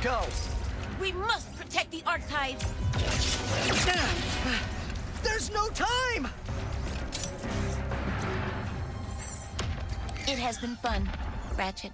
go? We must protect the archives. There's no time! It has been fun, Ratchet.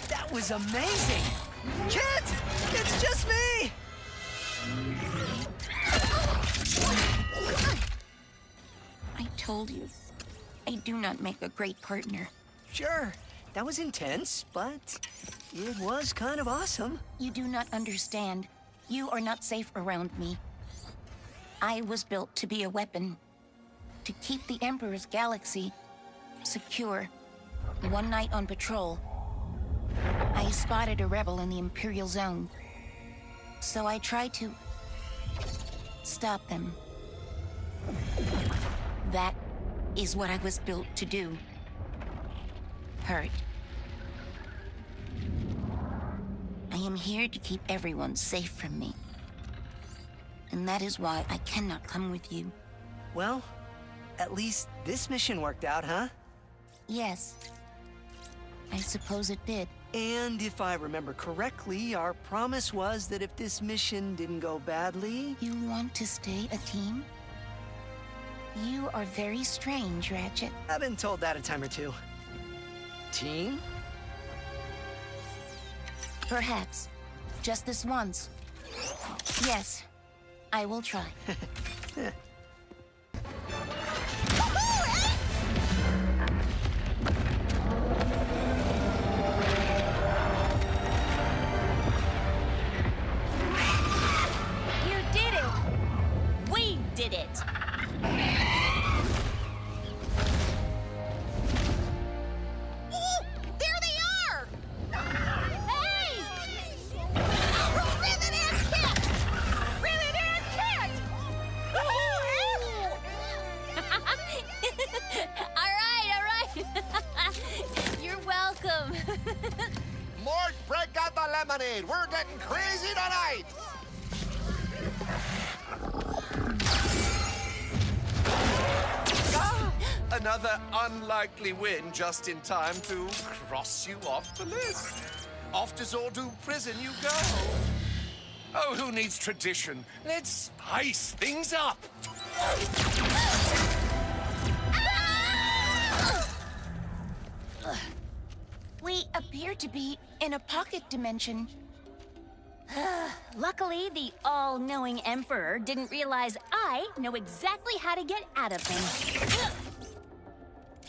That was amazing! Kit! It's just me! I told you, I do not make a great partner. Sure, that was intense, but it was kind of awesome. You do not understand. You are not safe around me. I was built to be a weapon, to keep the Emperor's galaxy secure. One night on patrol, I spotted a rebel in the Imperial Zone. So I tried to stop them. That is what I was built to do. Hurt. I am here to keep everyone safe from me. And that is why I cannot come with you. Well, at least this mission worked out, huh? Yes. I suppose it did. And if I remember correctly, our promise was that if this mission didn't go badly... You want to stay a team? You are very strange, Ratchet. I've been told that a time or two. Team? Perhaps. Just this once. Yes, I will try. Did it. Oh, there they are! Hey! Rivet and Kit! Rivet and Kit! All right. You're welcome. Mort, break out the lemonade. We're getting crazy tonight. Another unlikely win just in time to cross you off the list. Off to Zordu prison you go. Oh, who needs tradition? Let's spice things up. We appear to be in a pocket dimension. Luckily, the all-knowing Emperor didn't realize I know exactly how to get out of him.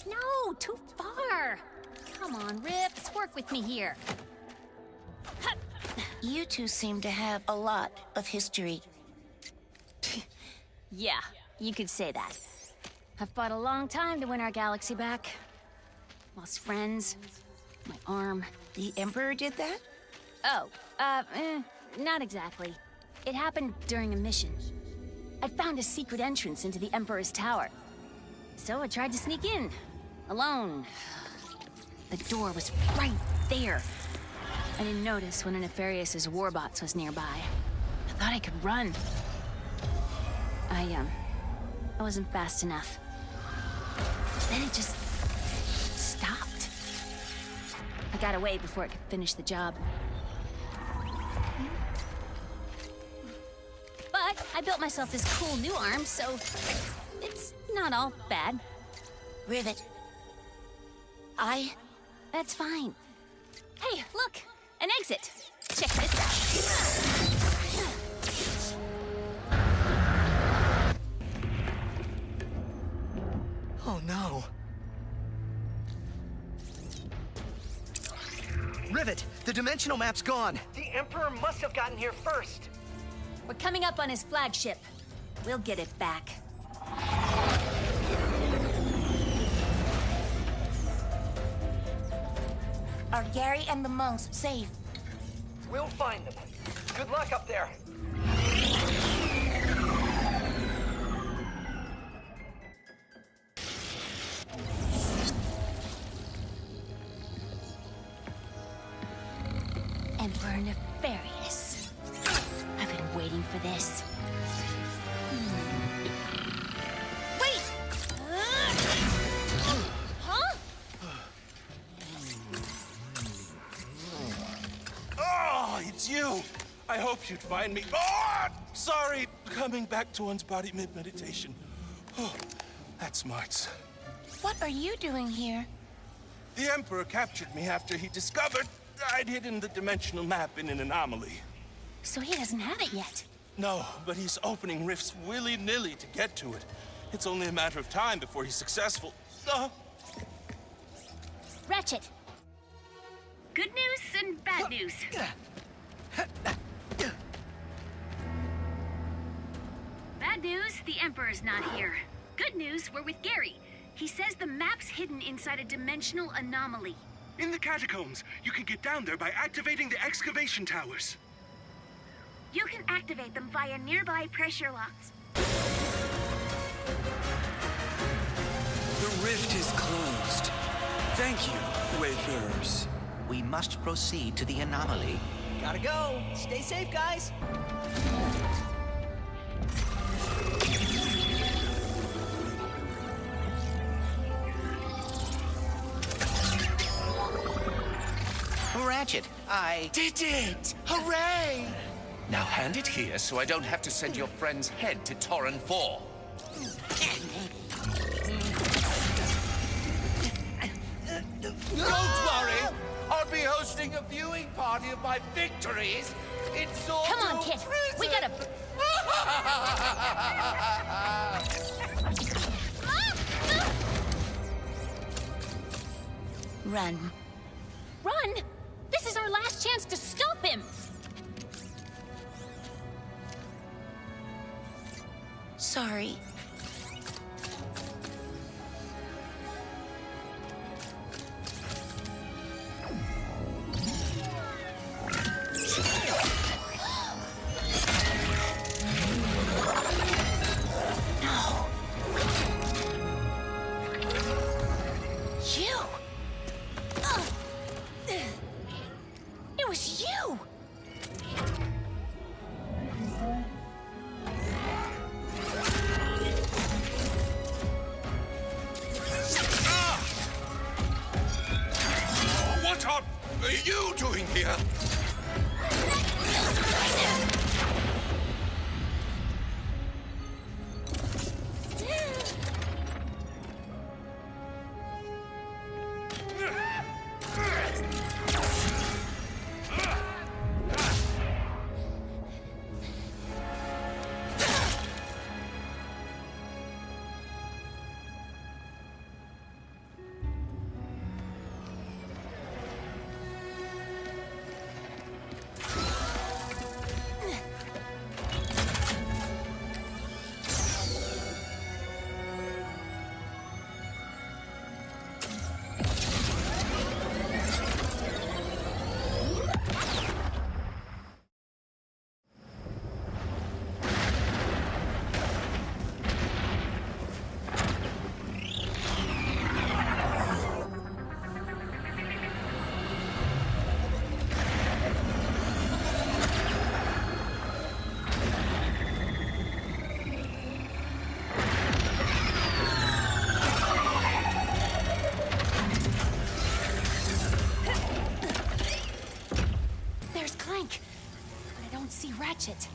No, too far. Come on, Rift, work with me here. You two seem to have a lot of history. Yeah, you could say that. I've fought a long time to win our galaxy back. Lost friends, my arm. The Emperor did that? Oh, not exactly. It happened during a mission. I found a secret entrance into the Emperor's tower. So I tried to sneak in, alone. The door was right there. I didn't notice one of Nefarious' warbots was nearby. I thought I could run. I wasn't fast enough. Then it just stopped. I got away before it could finish the job. But I built myself this cool new arm, so it's not all bad. Rivet. That's fine. Hey, look! An exit! Check this out. Oh no. Rivet, the dimensional map's gone. The Emperor must have gotten here first. We're coming up on his flagship. We'll get it back. Are Gary and the monks safe? We'll find them. Good luck up there. Emperor Nefarious. I've been waiting for this. Wait! Huh? Oh, it's you! I hoped you'd find me. Oh, sorry, coming back to one's body mid-meditation. Oh, that smarts. What are you doing here? The Emperor captured me after he discovered I'd hidden the dimensional map in an anomaly. So he doesn't have it yet. No, but he's opening rifts willy-nilly to get to it. It's only a matter of time before he's successful. Ratchet. Good news and bad news. Bad news, the Emperor's not here. Good news, we're with Gary. He says the map's hidden inside a dimensional anomaly. In the catacombs, you can get down there by activating the excavation towers. You can activate them via nearby pressure locks. The rift is closed. Thank you, wayfarers. We must proceed to the anomaly. Gotta go. Stay safe, guys. Ratchet, I Did it! Hooray! Now hand it here so I don't have to send your friend's head to Torren 4. Don't worry! I'll be hosting a viewing party of my victories in Zordo Come on, kid. Prison. We gotta... Run. Run! This is our last chance to stop him! Sorry. No. You. It was you! What are you doing here? Ratchet.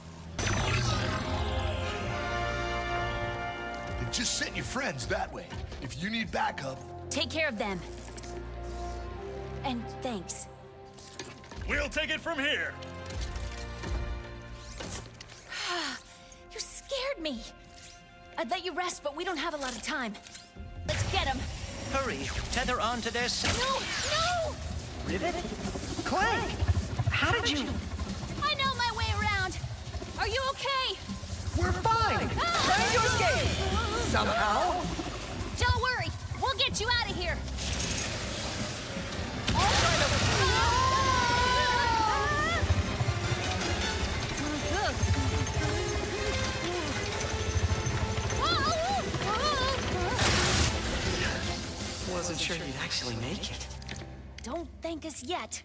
And just send your friends that way. If you need backup. Take care of them. And thanks. We'll take it from here. You scared me. I'd let you rest, but we don't have a lot of time. Let's Hurry, tether onto their... No! No! Rivet? Clank! How did you... I know my way around. Are you okay? We're fine! Trying to escape! Somehow! Don't worry. We'll get you out of here. Wasn't sure you'd actually make it. Don't thank us yet.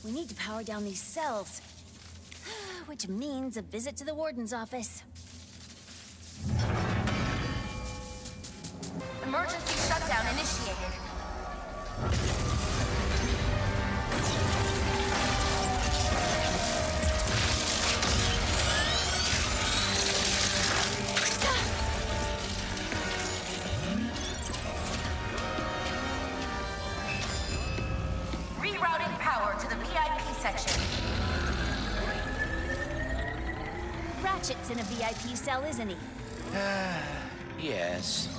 We need to power down these cells. Which means a visit to the warden's office. Emergency shutdown initiated. Rerouting power to the VIP section. Ratchet's in a VIP cell, isn't he? Yes.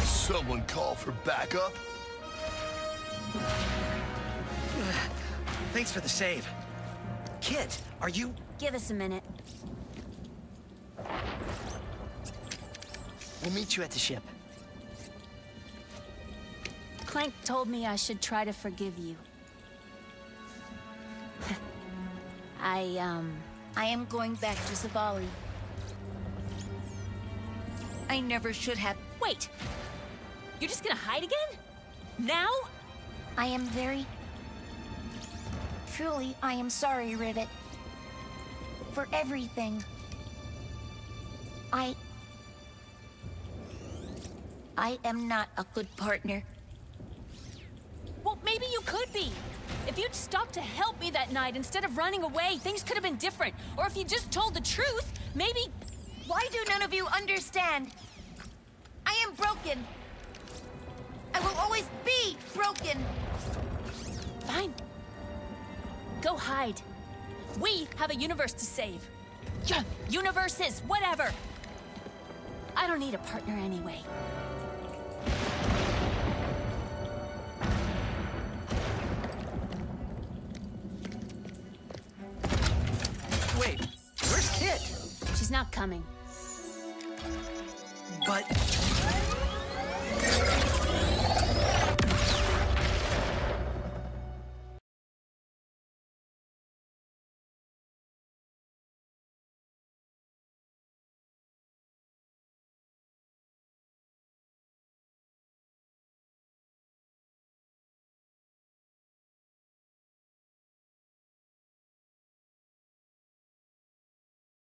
Someone call for backup? Thanks for the save. Kit, are you... Give us a minute. We'll meet you at the ship. Clank told me I should try to forgive you. I am going back to Savali. I never should have. Wait! You're just gonna hide again? Now? I am very... Truly, I am sorry, Rivet. For everything. I am not a good partner. Well, maybe you could be. If you'd stopped to help me that night instead of running away, things could have been different. Or if you just told the truth, maybe... Why do none of you understand? I am broken. I will always be broken. Fine. Go hide. We have a universe to save. Universes, whatever. I don't need a partner anyway. Wait, where's Kit? She's not coming. But...